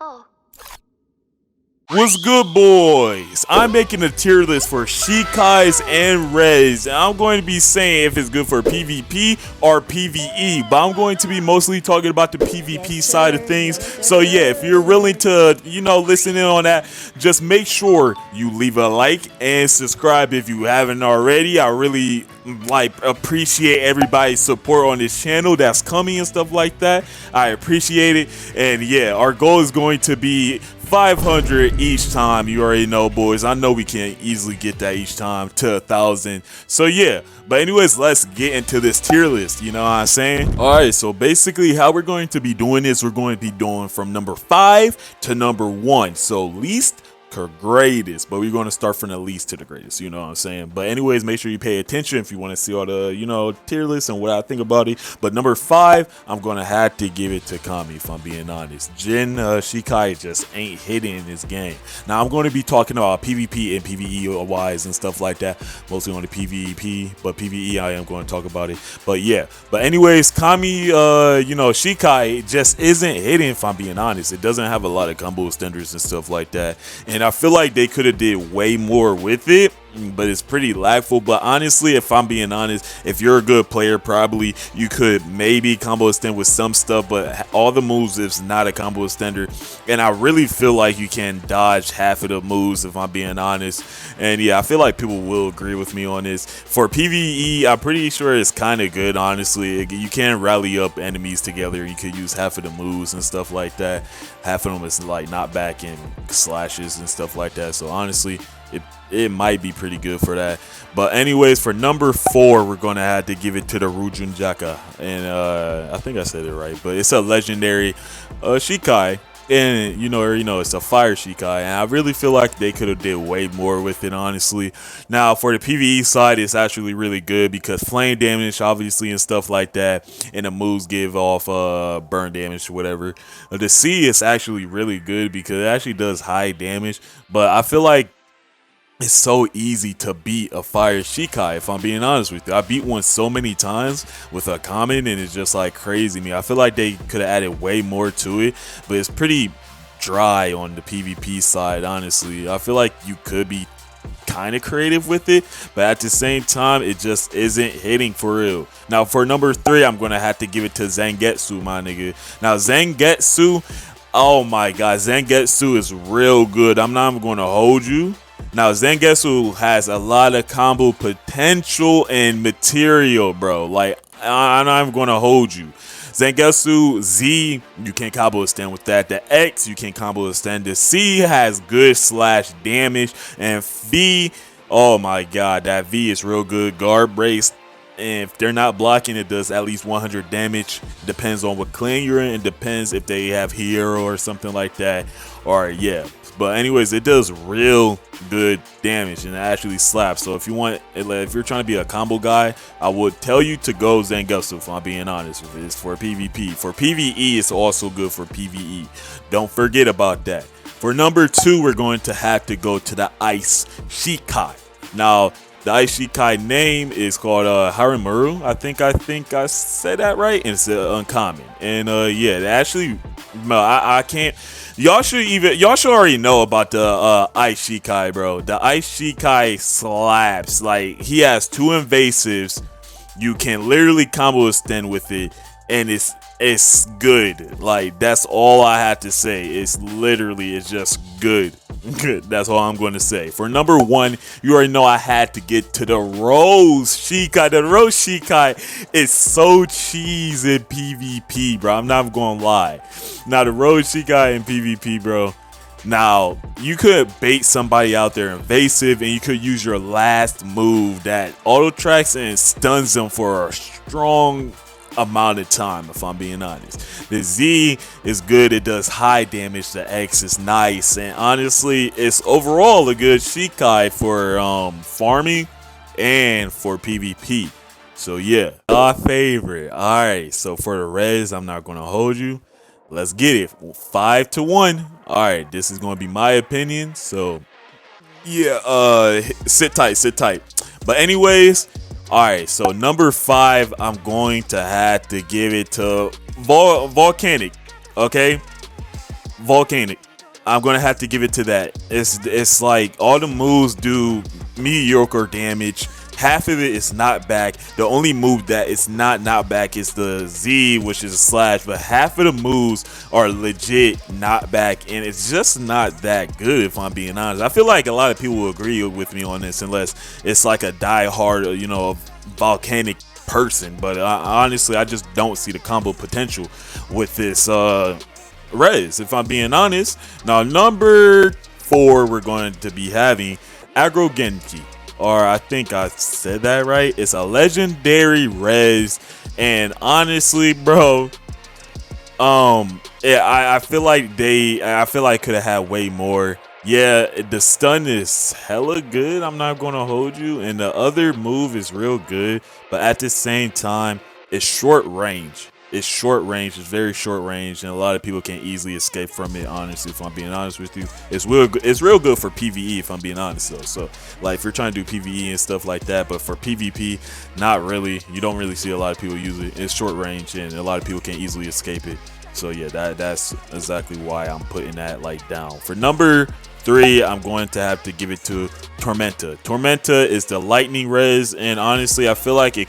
Oh. What's good, boys? I'm making a tier list for SHIKAIS and Res, and I'm going to be saying if it's good for PvP or PvE, but I'm going to be mostly talking about the PvP side of things. So yeah, if you're willing to, listen in on that, just make sure you leave a like and subscribe if you haven't already. I really appreciate everybody's support on this channel that's coming and stuff like that. I appreciate it, and yeah, our goal is going to be 500 each time. You already know, boys. I know we can easily get that each time to 1,000. So yeah, but anyways, let's get into this tier list. You know what I'm saying? All right, so basically how we're going to be doing this, we're going to be doing from number 5 to number 1. So least to greatest, but we're going to start from the least to the greatest, you know what I'm saying? But anyways, make sure you pay attention if you want to see all the tier lists and what I think about it. But number 5, I'm going to have to give it to Kami, if I'm being honest. SHIKAI just ain't hitting in this game. Now I'm going to be talking about PvP and PvE wise and stuff like that, mostly on the PvP, but PvE I am going to talk about it. But yeah, but anyways, Kami, SHIKAI just isn't hitting, if I'm being honest. It doesn't have a lot of combo extenders and stuff like that, and I feel like they could have did way more with it, but it's pretty lagful. But honestly, if I'm being honest, if you're a good player, probably you could maybe combo extend with some stuff, but all the moves is not a combo extender, and I really feel like you can dodge half of the moves, if I'm being honest. And yeah, I feel like people will agree with me on this. For PvE, I'm pretty sure it's kind of good, honestly. You can rally up enemies together. You could use half of the moves and stuff like that. Half of them is like knockback and slashes and stuff like that. So honestly, it might be pretty good for that. But anyways, for number 4, we're gonna have to give it to the Rujunjaka, and I think I said it right, but it's a legendary SHIKAI, and it's a fire SHIKAI, and I really feel like they could have did way more with it, honestly. Now for the PvE side, it's actually really good because flame damage, obviously, and stuff like that, and the moves give off burn damage or whatever. The C is actually really good because it actually does high damage, but I feel like it's so easy to beat a fire SHIKAI, if I'm being honest with you. I beat one so many times with a common, and it's just like crazy to me. I feel like they could have added way more to it, but it's pretty dry on the PvP side, honestly. I feel like you could be kind of creative with it, but at the same time, it just isn't hitting for real. Now for number 3, I'm gonna have to give it to Zangetsu, my nigga. Now Zangetsu, oh my god, Zangetsu is real good. I'm not even gonna hold you. Now Zangetsu has a lot of combo potential and material, bro. Like, I'm not even gonna hold you. Zangetsu Z, you can combo extend with that. The X, you can combo extend. The C has good slash damage, and V, oh my god, that V is real good. Guard breaks, and if they're not blocking, it does at least 100 damage. Depends on what clan you're in. It depends if they have hero or something like that, or yeah. But anyways, it does real good damage, and it actually slaps. So if you're trying to be a combo guy, I would tell you to go Zangetsu, if I'm being honest. If it's for PvP. For PvE, it's also good for PvE. Don't forget about that. For number 2, we're going to have to go to the Ice SHIKAI. Now, the Ice SHIKAI name is called Harimuru. I think I said that right, and it's uncommon. And yeah, actually, I can't. Y'all should already know about the Ice SHIKAI, bro. The Ice SHIKAI slaps. Like, he has 2 invasives. You can literally combo extend with it, and it's good. Like, that's all I have to say. It's just good. Good. That's all I'm going to say. For number 1, you already know I had to get to the Rose SHIKAI. The Rose SHIKAI is so cheese in PvP, bro. I'm not going to lie. Now, the Rose SHIKAI in PvP, bro. Now, you could bait somebody out there invasive, and you could use your last move that auto tracks and stuns them for a strong amount of time, if I'm being honest. The Z is good. It does high damage. The X is nice, and honestly, it's overall a good SHIKAI for farming and for PvP. So yeah, our favorite. All right, so for the Res, I'm not gonna hold you. Let's get it. 5 to 1. All right, this is gonna be my opinion. So yeah, sit tight. But anyways, all right, so number 5, I'm going to have to give it to Volcanic. Okay, Volcanic. I'm gonna have to give it to that. It's like all the moves do mediocre damage. Half of it is not back. The only move that is not back is the Z, which is a slash. But half of the moves are legit not back, and it's just not that good. If I'm being honest, I feel like a lot of people will agree with me on this, unless it's like a die-hard, volcanic person. But honestly, I just don't see the combo potential with this Res, if I'm being honest. Now, number 4, we're going to be having Agro Genki. Or I think I said that right. It's a legendary res, and honestly, bro, yeah, I feel like could have had way more. Yeah, the stun is hella good. I'm not gonna hold you, and the other move is real good, but at the same time, it's short range. It's short range. It's very short range, and a lot of people can easily escape from it. Honestly, if I'm being honest with you, it's real good for PVE. If I'm being honest, though, so like if you're trying to do PVE and stuff like that, but for PvP, not really. You don't really see a lot of people use it. It's short range, and a lot of people can easily escape it. So yeah, that's exactly why I'm putting that like down. For number 3, I'm going to have to give it to Tormenta. Tormenta is the lightning res, and honestly, I feel like they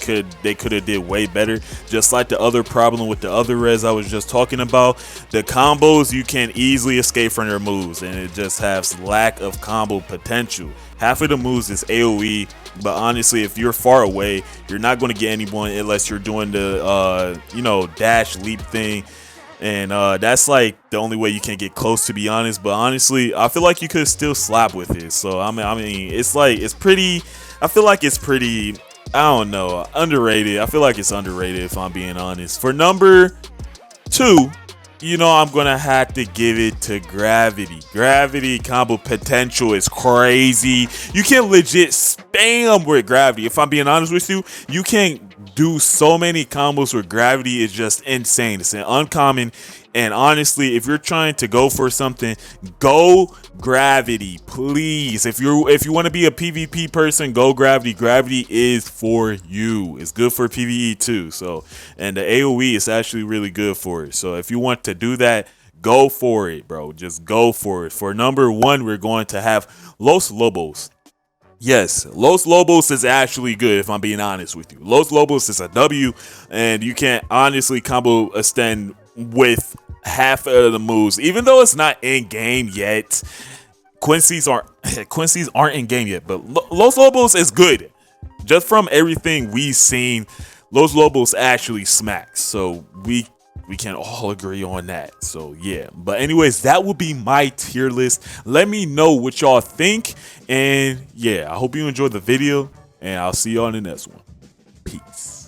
could have did way better. Just like the other problem with the other res I was just talking about, the combos, you can easily escape from their moves, and it just has lack of combo potential. Half of the moves is AoE, but honestly, if you're far away, you're not going to get anyone unless you're doing the dash leap thing. And that's like the only way you can get close, to be honest. But honestly, I feel like you could still slap with it. So I mean, it's pretty. I feel like it's pretty. I don't know, underrated. I feel like it's underrated, if I'm being honest. For number 2, I'm gonna have to give it to Gravity. Gravity combo potential is crazy. You can legit spam with Gravity. If I'm being honest with you, you can do so many combos with Gravity. Is just insane. It's an uncommon, and honestly, if you're trying to go for something, go Gravity, please. If you want to be a PvP person, go Gravity. Gravity is for you. It's good for PvE too. So, and the AoE is actually really good for it. So if you want to do that, go for it, bro. Just go for it. For number 1, we're going to have Los Lobos. Yes, Los Lobos is actually good, if I'm being honest with you. Los Lobos is a W, and you can honestly combo extend with half of the moves, even though it's not in game yet. Quincy's aren't in game yet, but Los Lobos is good. Just from everything we've seen, Los Lobos actually smacks. So we can all agree on that. So yeah, but anyways, that will be my tier list. Let me know what y'all think, and yeah, I hope you enjoyed the video, and I'll see y'all in the next one. Peace.